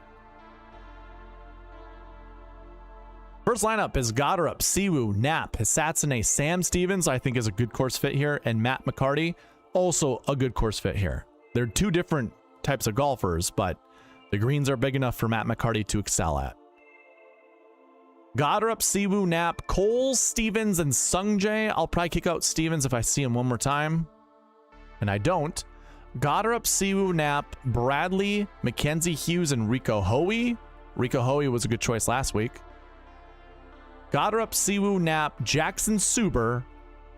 First lineup is Goddard, Siwoo, Nap, Hisatsune, Sam Stevens, I think is a good course fit here, and Matt McCarty, also a good course fit here. They're two different types of golfers, but the greens are big enough for Matt McCarty to excel at. Goddard, Siwoo, Nap, Cole, Stevens, and Sungjae. I'll probably kick out Stevens if I see him one more time, and I don't. Goddard, Siwoo, Nap, Bradley, Mackenzie Hughes, and Rico Hoey. Rico Hoey was a good choice last week. Goddard, Siwoo, Nap, Jackson Suber,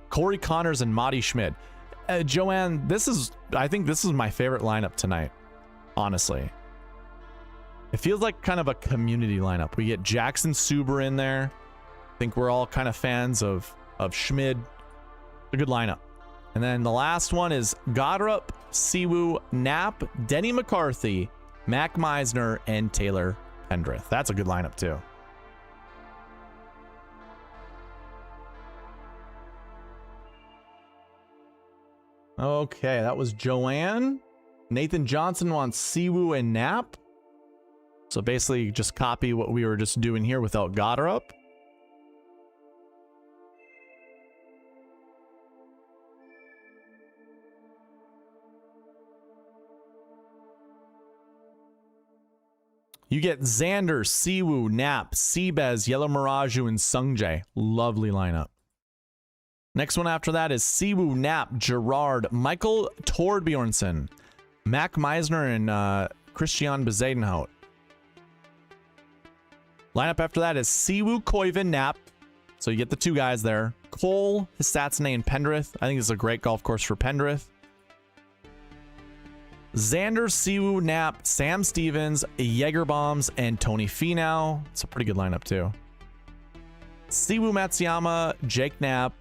Corey Connors, and Madi Schmid. Joanne, I think this is my favorite lineup tonight, honestly. It feels like kind of a community lineup. We get Jackson Suber in there. I think we're all kind of fans of Schmid. A good lineup. And then the last one is Goddard, Siwoo, Nap, Denny McCarthy, Mac Meisner, and Taylor Pendrith. That's a good lineup too. Okay, that was Joanne. Nathan Johnson wants Siwoo and Nap. So basically just copy what we were just doing here without Goddard. You get Xander, Siwoo, Nap, Seabez, Yellow Miraju, and Sungjae. Lovely lineup. Next one after that is Siwoo, Nap, Gerard, Michael Torbjornsson, Mac Meisner, and Christian Bezadenhout. Lineup after that is Siwoo, Koiven, Nap. So you get the two guys there. Cole, Hisatsune, and Pendrith. I think this is a great golf course for Pendrith. Xander, Siwoo, Nap, Sam Stevens, Jägerbombs, and Tony Finau. It's a pretty good lineup too. Siwoo, Matsuyama, Jake Knapp,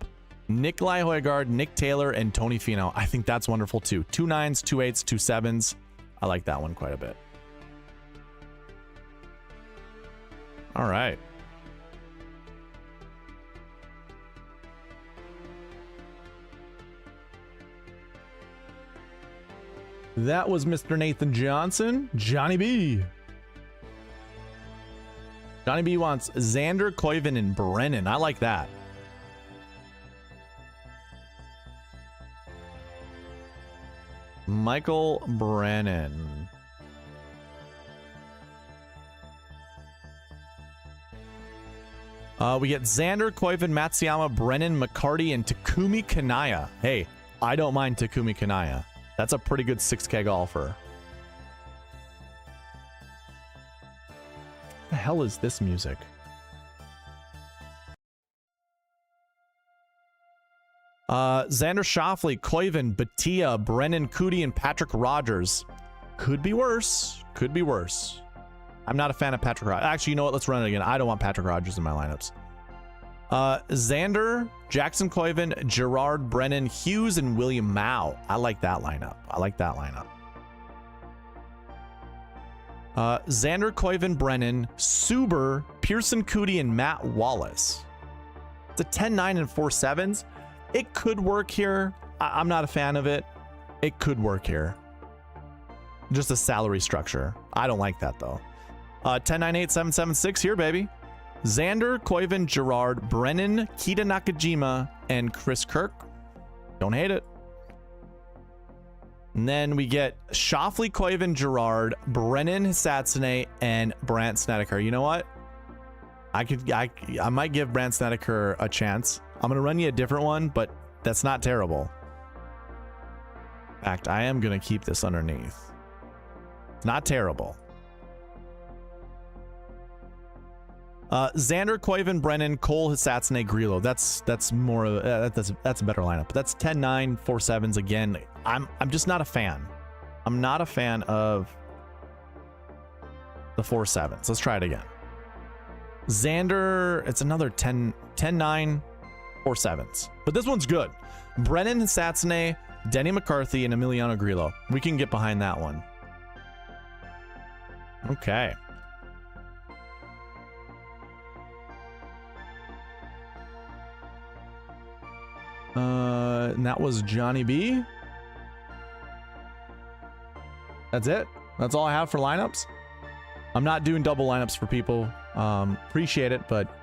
Nikolai Højgaard, Nick Taylor, and Tony Finau. I think that's wonderful too. 2 9s, 2 8s, 2 7s. I like that one quite a bit. All right. That was Mr. Nathan Johnson. Johnny B. Johnny B wants Xander, Koiven, and Brennan. I like that. Michael Brennan. We get Xander, Koiven, Matsuyama, Brennan, McCarty, and Takumi Kanaya. Hey, I don't mind Takumi Kanaya. That's a pretty good 6K golfer. What the hell is this music? Xander Schauffele, Koiven, Batia, Brennan Cootie, and Patrick Rogers. Could be worse. Could be worse. I'm not a fan of Patrick Rogers. Actually, you know what? Let's run it again. I don't want Patrick Rogers in my lineups. Xander, Jackson Koiven, Gerard, Brennan, Hughes, and William Mao. I like that lineup. I like that lineup. Xander, Koiven, Brennan, Suber, Pearson Cootie, and Matt Wallace. It's a 10, 9, and 4 7s. It could work here. I'm not a fan of it. It could work here. Just a salary structure. I don't like that though. 10, 9, 8, 7, 7, 6 here, baby. Xander, Koiven, Gerard, Brennan, Kita Nakajima, and Chris Kirk. Don't hate it. And then we get Schauffele, Koiven, Gerard, Brennan, Hisatsune, and Brandt Snedeker. You know what? I might give Brandt Snedeker a chance. I'm going to run you a different one, but that's not terrible. In fact, I am going to keep this underneath. It's not terrible. Xander, Koiven, Brennan, Cole, Hisatsune, Grillo. That's more of that's a better lineup. But that's 10-9, 4-7s again. I'm just not a fan. I'm not a fan of the 4-7s. Let's try it again. Xander, it's another 10-9, 4-7s. But this one's good. Brennan, Hisatsune, Denny McCarthy, and Emiliano Grillo. We can get behind that one. Okay. And that was Johnny B. That's it. That's all I have for lineups. I'm not doing double lineups for people. Appreciate it, but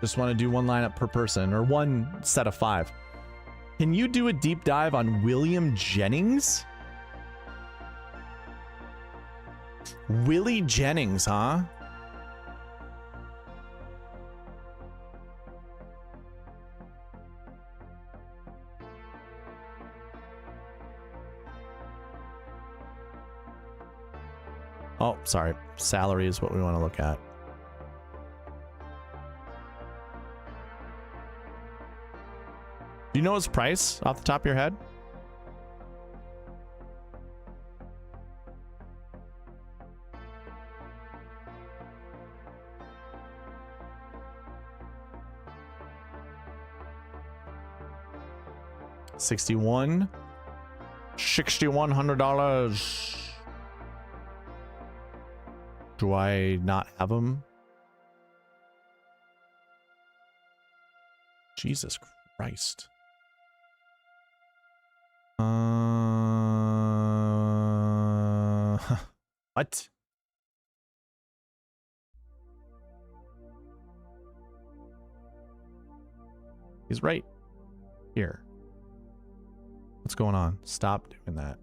just want to do one lineup per person or one set of 5. Can you do a deep dive on William Jennings? Willie Jennings, huh? Oh, sorry. Salary is what we want to look at. Do you know his price off the top of your head? $6,100. Do I not have him? Jesus Christ. What? He's right here. What's going on? Stop doing that.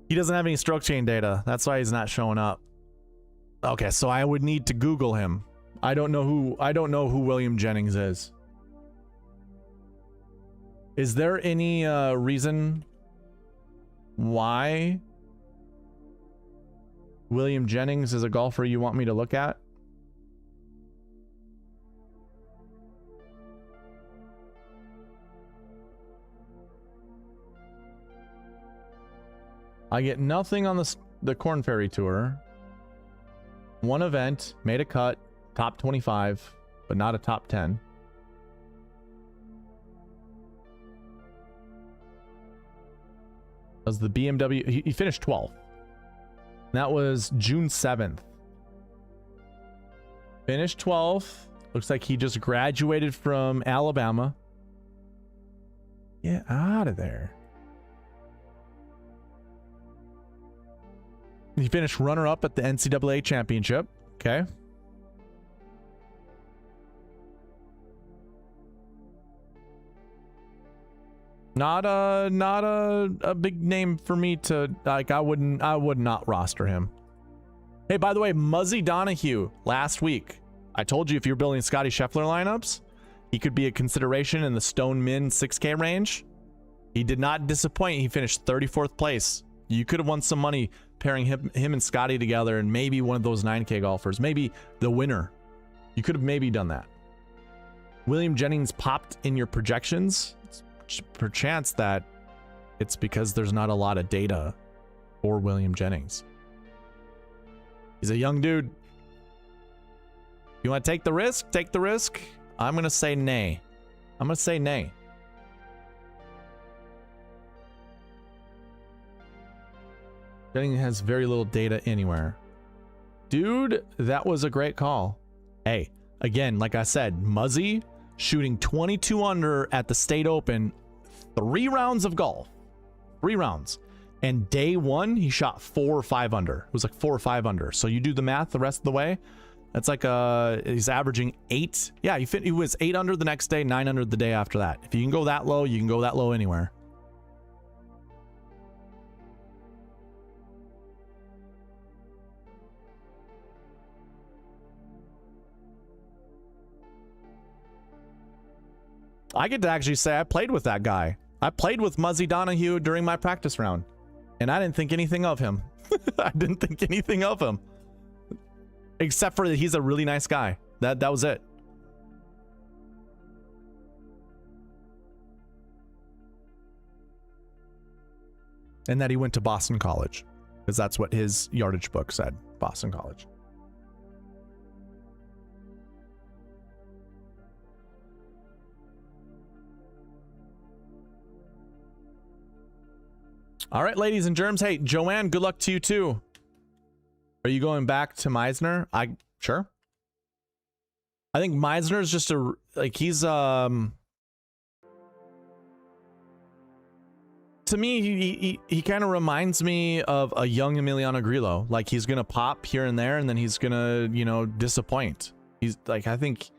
He doesn't have any stroke chain data. That's why he's not showing up. Okay, so I would need to Google him. I don't know who William Jennings is. Is there any reason why William Jennings is a golfer you want me to look at? I get nothing on the Corn Ferry Tour. One event, made a cut, top 25, but not a top 10. That was the BMW. He finished 12th. That was June 7th. Finished 12th. Looks like he just graduated from Alabama. Get out of there. He finished runner-up at the NCAA championship. Okay. Not a big name for me to like. I would not roster him. Hey, by the way, Muzzy Donahue last week. I told you if you're building Scotty Scheffler lineups, he could be a consideration in the Stone Min 6K range. He did not disappoint. He finished 34th place. You could have won some money pairing him and Scotty together, and maybe one of those 9K golfers, maybe the winner. You could have maybe done that. William Jennings popped in your projections. Perchance that it's because there's not a lot of data for William Jennings. He's a young dude. You want to take the risk? Take the risk. I'm going to say nay. I'm going to say nay. Jennings has very little data anywhere. Dude, that was a great call. Hey, again, like I said, Muzzy shooting 22 under at the State Open, 3 rounds of golf. 3 rounds. And day 1, he shot 4 or 5 under. It was like 4 or 5 under. So you do the math the rest of the way. That's like he's averaging 8. Yeah, he was 8 under the next day, 9 under the day after that. If you can go that low, you can go that low anywhere. I get to actually say I played with that guy. I played with Muzzy Donahue during my practice round, and I didn't think anything of him. I didn't think anything of him, except for that he's a really nice guy. That was it. And that he went to Boston College, because that's what his yardage book said, Boston College. All right, ladies and germs. Hey, Joanne, good luck to you too. Are you going back to Meisner? Sure. I think Meisner is just he's to me, he kind of reminds me of a young Emiliano Grillo. Like, he's gonna pop here and there, and then he's gonna, you know, disappoint. He's like, I think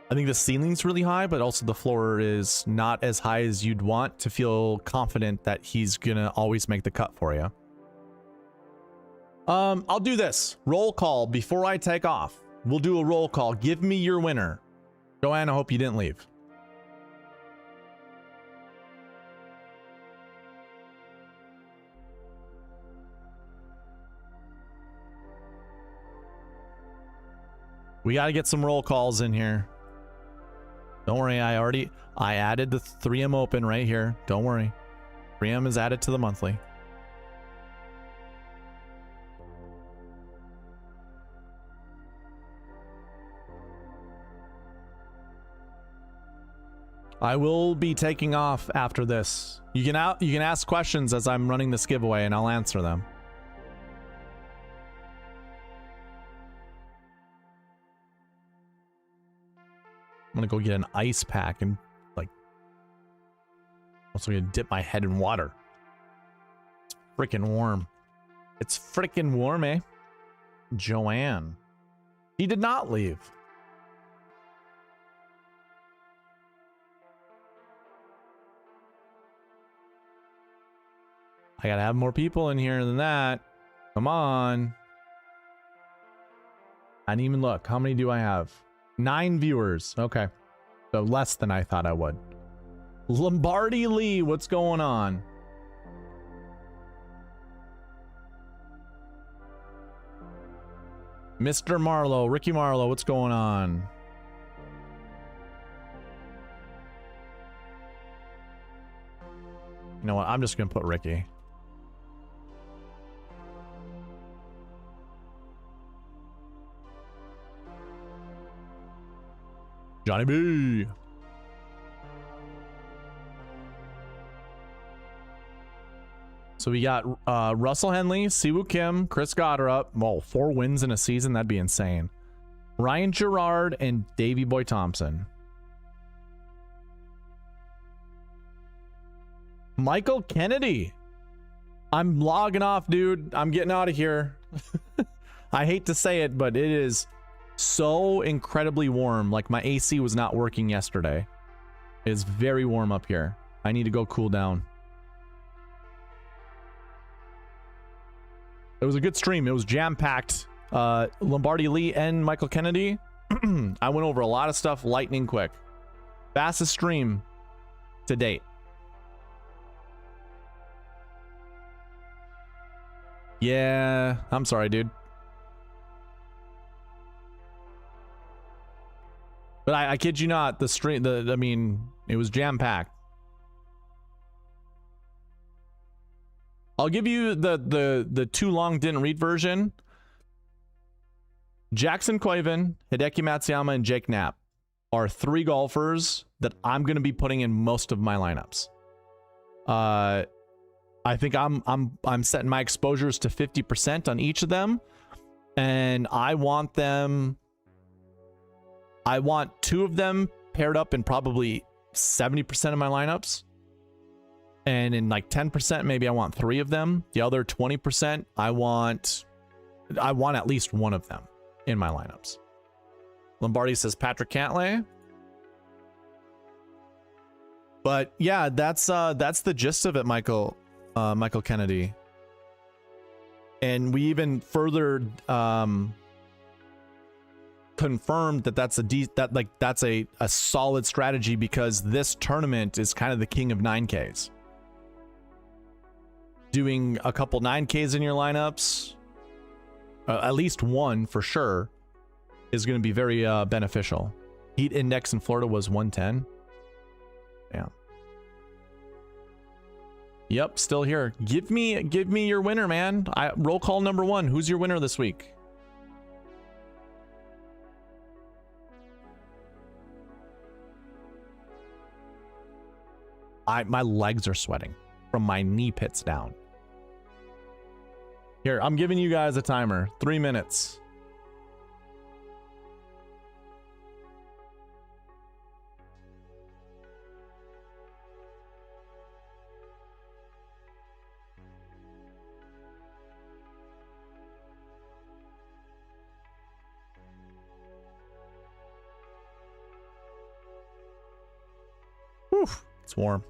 the ceiling's really high, but also the floor is not as high as you'd want to feel confident that he's gonna always make the cut for you. I'll do this roll call before I take off. We'll do a roll call. Give me your winner. Joanne, I hope you didn't leave. We got to get some roll calls in here. Don't worry, I added the 3M Open right here. Don't worry. 3M is added to the monthly. I will be taking off after this. You can ask questions as I'm running this giveaway, and I'll answer them. I'm gonna go get an ice pack and, like, also gonna dip my head in water. It's freaking warm. It's freaking warm, eh? Joanne. He did not leave. I gotta have more people in here than that. Come on. I didn't even look. How many do I have? 9 viewers. Okay. So less than I thought I would. Lombardi Lee, what's going on? Mr. Marlowe, Ricky Marlowe, what's going on? You know what? I'm just going to put Ricky. Johnny B. So we got Russell Henley, Siwoo Kim, Chris Goddard. Well, 4 wins in a season. That'd be insane. Ryan Gerard and Davey Boy Thompson. Michael Kennedy. I'm logging off, dude. I'm getting out of here. I hate to say it, but it is so incredibly warm. Like, my AC was not working yesterday. It's very warm up here. I need to go cool down. It was a good stream. It was jam-packed. Lombardi Lee and Michael Kennedy. I went over a lot of stuff lightning quick. Fastest stream to date. Yeah, I'm sorry, dude. But I kid you not, the stream, I mean, it was jam-packed. I'll give you the too long didn't read version. Jackson Koiven, Hideki Matsuyama, and Jake Knapp are 3 golfers that I'm going to be putting in most of my lineups. I think I'm setting my exposures to 50% on each of them, and I want 2 of them paired up in probably 70% of my lineups. And in like 10%, maybe I want 3 of them. The other 20%, I want at least 1 of them in my lineups. Lombardi says Patrick Cantlay. But yeah, that's the gist of it, Michael Kennedy. And we even further confirmed that that's a solid strategy, because this tournament is kind of the king of 9Ks. Doing a couple 9Ks in your lineups, at least one for sure, is going to be very beneficial. Heat index in Florida was 110. Yeah. Yep, still here. Give me your winner, man. Roll call number 1. Who's your winner this week? My legs are sweating from my knee pits down. Here, I'm giving you guys a timer. 3 minutes. Whew, it's warm.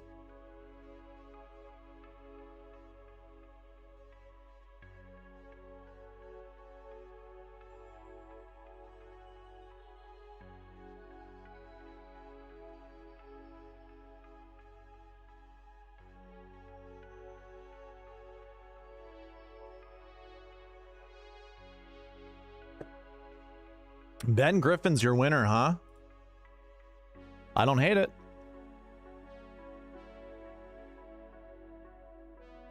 Ben Griffin's your winner, huh? I don't hate it.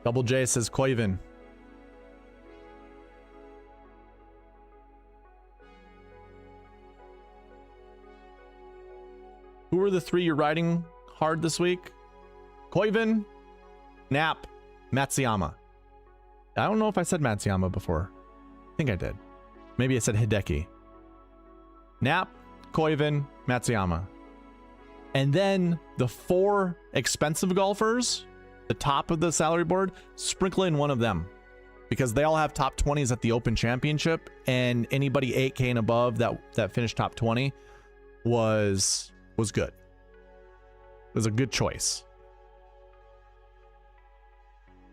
Double J says Koivin. Who are the 3 you're riding hard this week? Koivin, Knapp, Matsuyama. I don't know if I said Matsuyama before. I think I did. Maybe I said Hideki. Knapp, Koivin, Matsuyama. And then the 4 expensive golfers, the top of the salary board, sprinkle in one of them, because they all have top 20s at the Open Championship, and anybody 8K and above that finished top 20 was good. It was a good choice.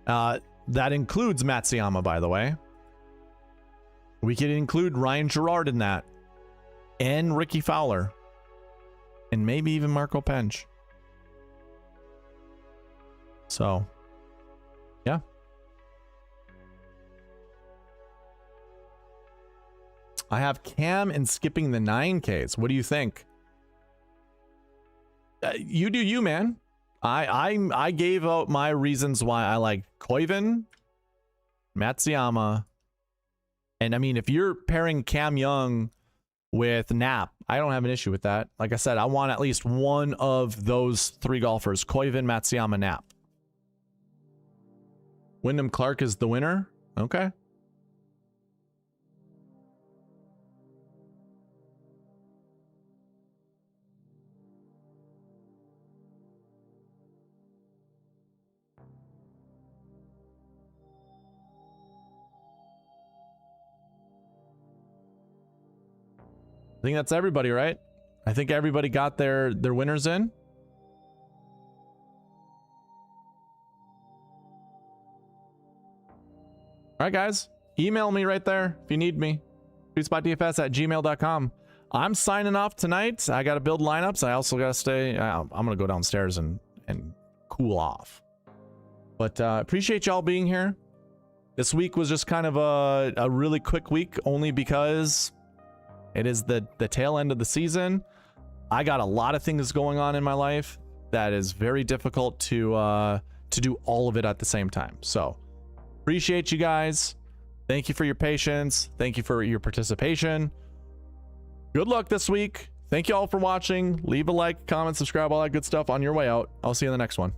That includes Matsuyama, by the way. We could include Ryan Gerard in that, and Ricky Fowler, and maybe even Marco Pench. So, yeah. I have Cam and skipping the 9Ks. What do you think? You do you, man. I gave out my reasons why I like Koivin, Matsuyama, and I mean, if you're pairing Cam Young with Knapp, I don't have an issue with that. Like I said, I want at least one of those 3 golfers: Koivin, Matsuyama, Knapp. Wyndham Clark is the winner. Okay. I think that's everybody, right? I think everybody got their winners in. All right, guys, email me right there if you need me. SweetSpotDFS@gmail.com. I'm signing off tonight. I got to build lineups. I also got to stay. I'm going to go downstairs and cool off. But appreciate y'all being here. This week was just kind of a really quick week, only because it is the tail end of the season. I got a lot of things going on in my life that is very difficult to do all of it at the same time. So appreciate you guys. Thank you for your patience. Thank you for your participation. Good luck this week. Thank you all for watching. Leave a like, comment, subscribe, all that good stuff on your way out. I'll see you in the next one.